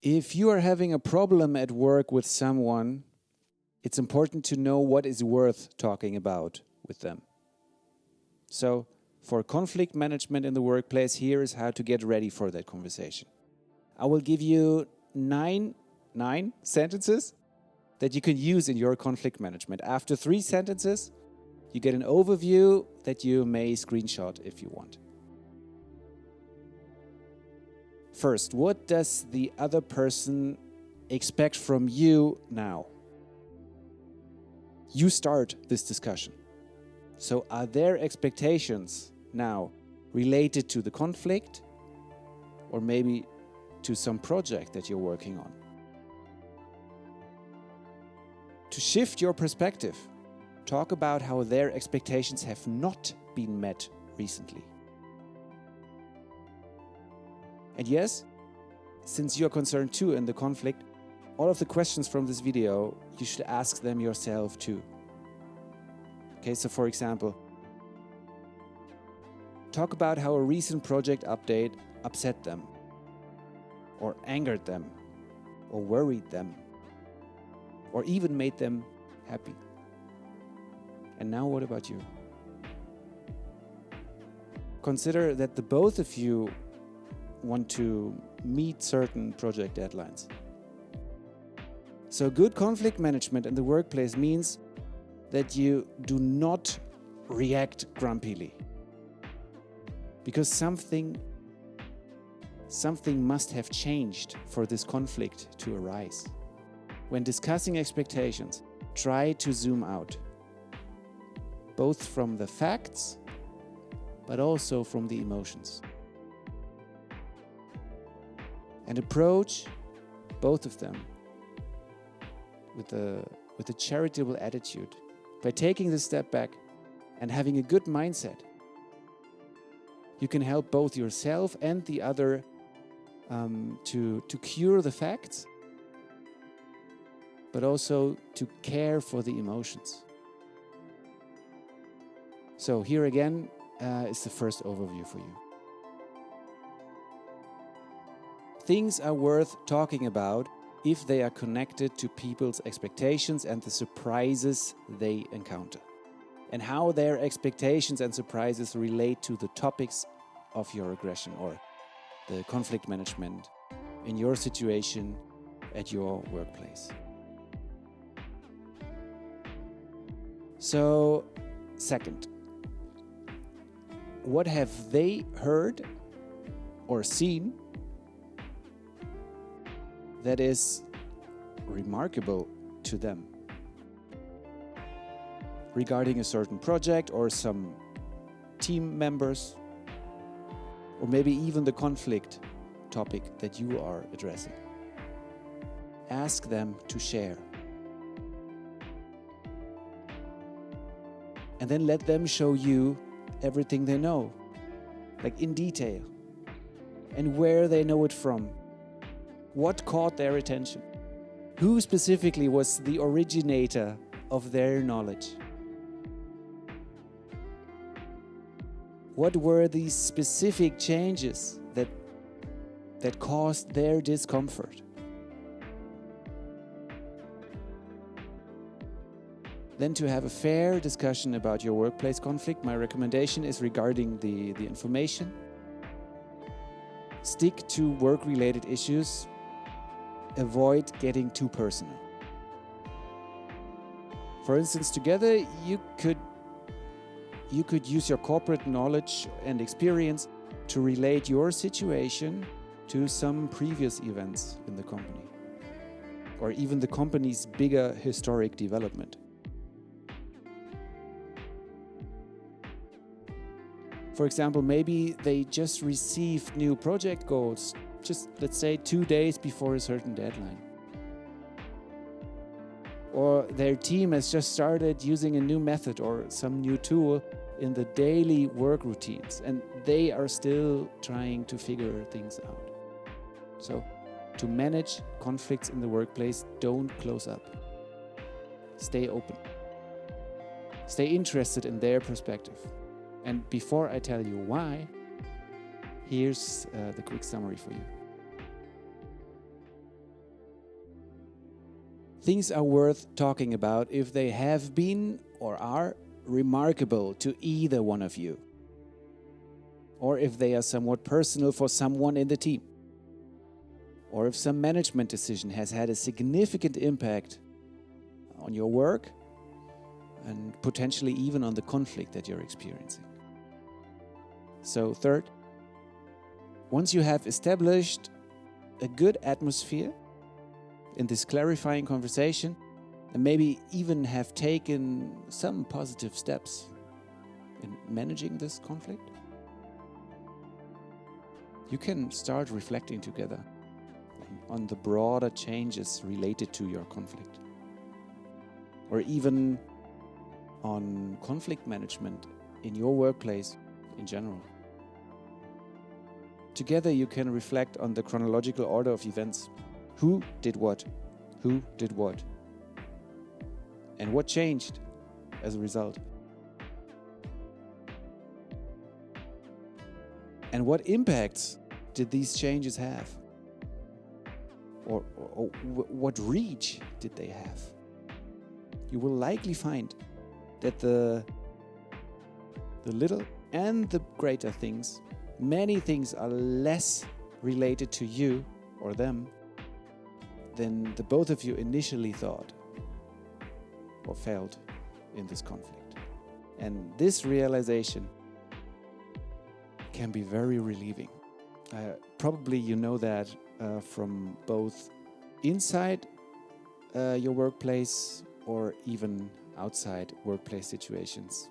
If you are having a problem at work with someone, it's important to know what is worth talking about with them. So, for conflict management in the workplace, here is how to get ready for that conversation. I will give you nine sentences that you can use in your conflict management. After 3 sentences, you get an overview that you may screenshot if you want. First, what does the other person expect from you now? You start this discussion. So are their expectations now related to the conflict or maybe to some project that you're working on? To shift your perspective, talk about how their expectations have not been met recently. And yes, since you're concerned too in the conflict, all of the questions from this video, you should ask them yourself too. Okay, so for example, talk about how a recent project update upset them, or angered them, or worried them, or even made them happy. And now what about you? Consider that the both of you want to meet certain project deadlines. So good conflict management in the workplace means that you do not react grumpily. Because something must have changed for this conflict to arise. When discussing expectations, try to zoom out, both from the facts, but also from the emotions. And approach both of them with a charitable attitude. By taking the step back and having a good mindset, you can help both yourself and the other to cure the facts, but also to care for the emotions. So here again is the first overview for you. Things are worth talking about if they are connected to people's expectations and the surprises they encounter, and how their expectations and surprises relate to the topics of your aggression or the conflict management in your situation at your workplace. So, second, what have they heard or seen that is remarkable to them regarding a certain project or some team members, or maybe even the conflict topic that you are addressing? Ask them to share. And then let them show you everything they know, like in detail, and where they know it from. What caught their attention? Who specifically was the originator of their knowledge? What were these specific changes that caused their discomfort? Then, to have a fair discussion about your workplace conflict, my recommendation is regarding the information. Stick to work-related issues. Avoid getting too personal. For instance, together you could use your corporate knowledge and experience to relate your situation to some previous events in the company, or even the company's bigger historic development. For example, maybe they just received new project goals, just let's say 2 days before a certain deadline. Or their team has just started using a new method or some new tool in the daily work routines, and they are still trying to figure things out. So, to manage conflicts in the workplace, don't close up. Stay open. Stay interested in their perspective. And before I tell you why, here's the quick summary for you. things are worth talking about if they have been or are remarkable to either one of you, or if they are somewhat personal for someone in the team, or if some management decision has had a significant impact on your work and potentially even on the conflict that you're experiencing. So third, once you have established a good atmosphere in this clarifying conversation, and maybe even have taken some positive steps in managing this conflict, you can start reflecting together on the broader changes related to your conflict, or even on conflict management in your workplace in general. Together you can reflect on the chronological order of events. Who did what? Who did what? And what changed as a result? And what impacts did these changes have? Or what reach did they have? You will likely find that the little and the greater things, many things are less related to you or them than the both of you initially thought or felt in this conflict. And this realization can be very relieving. Probably you know that from both inside your workplace or even outside workplace situations,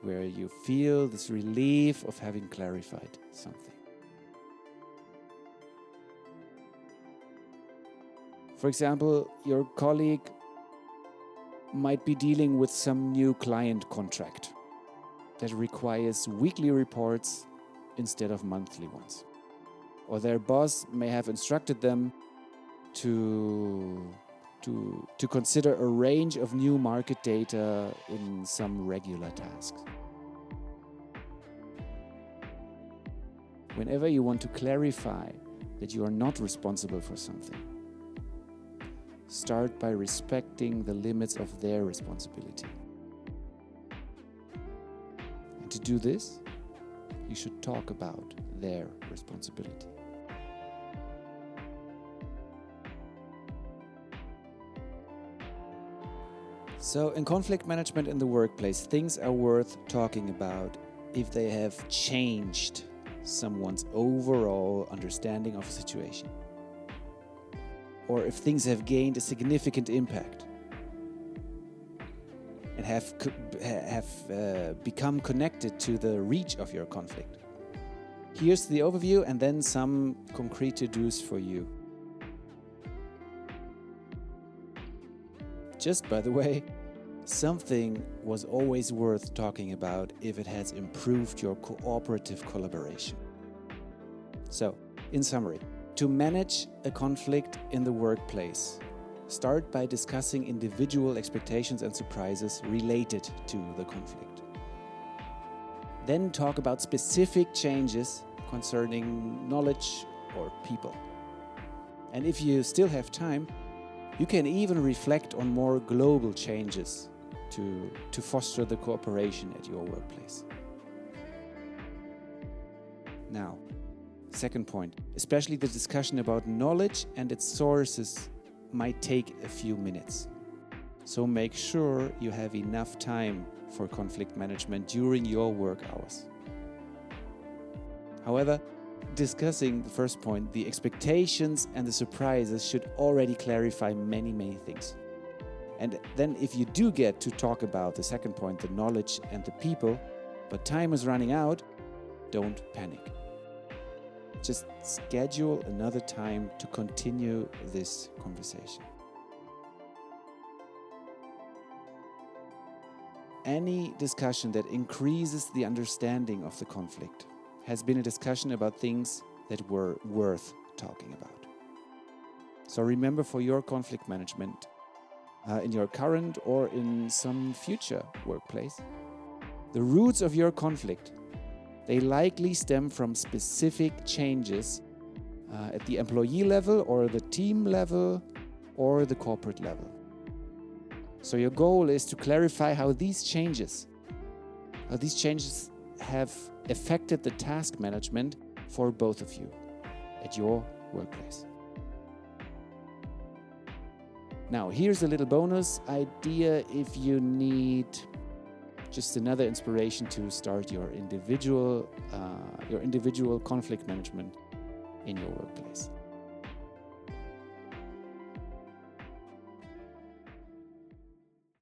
where you feel this relief of having clarified something. For example, your colleague might be dealing with some new client contract that requires weekly reports instead of monthly ones. Or their boss may have instructed them to consider a range of new market data in some regular tasks. Whenever you want to clarify that you are not responsible for something, start by respecting the limits of their responsibility. And to do this, you should talk about their responsibility. So in conflict management in the workplace, things are worth talking about if they have changed someone's overall understanding of a situation, or if things have gained a significant impact and have become connected to the reach of your conflict. Here's the overview and then some concrete to-dos for you. Just by the way, something was always worth talking about if it has improved your cooperative collaboration. So, in summary, to manage a conflict in the workplace, start by discussing individual expectations and surprises related to the conflict. Then talk about specific changes concerning knowledge or people. And if you still have time, you can even reflect on more global changes to foster the cooperation at your workplace. Now, second point, especially the discussion about knowledge and its sources might take a few minutes. So make sure you have enough time for conflict management during your work hours. However, discussing the first point, the expectations and the surprises should already clarify many things. And then if you do get to talk about the second point, the knowledge and the people, but time is running out, don't panic. Just schedule another time to continue this conversation. Any discussion that increases the understanding of the conflict has been a discussion about things that were worth talking about. So remember, for your conflict management, in your current or in some future workplace, the roots of your conflict, they likely stem from specific changes at the employee level or the team level or the corporate level. So your goal is to clarify how these changes have affected the task management for both of you at your workplace. Now, here's a little bonus idea if you need just another inspiration to start your individual conflict management in your workplace.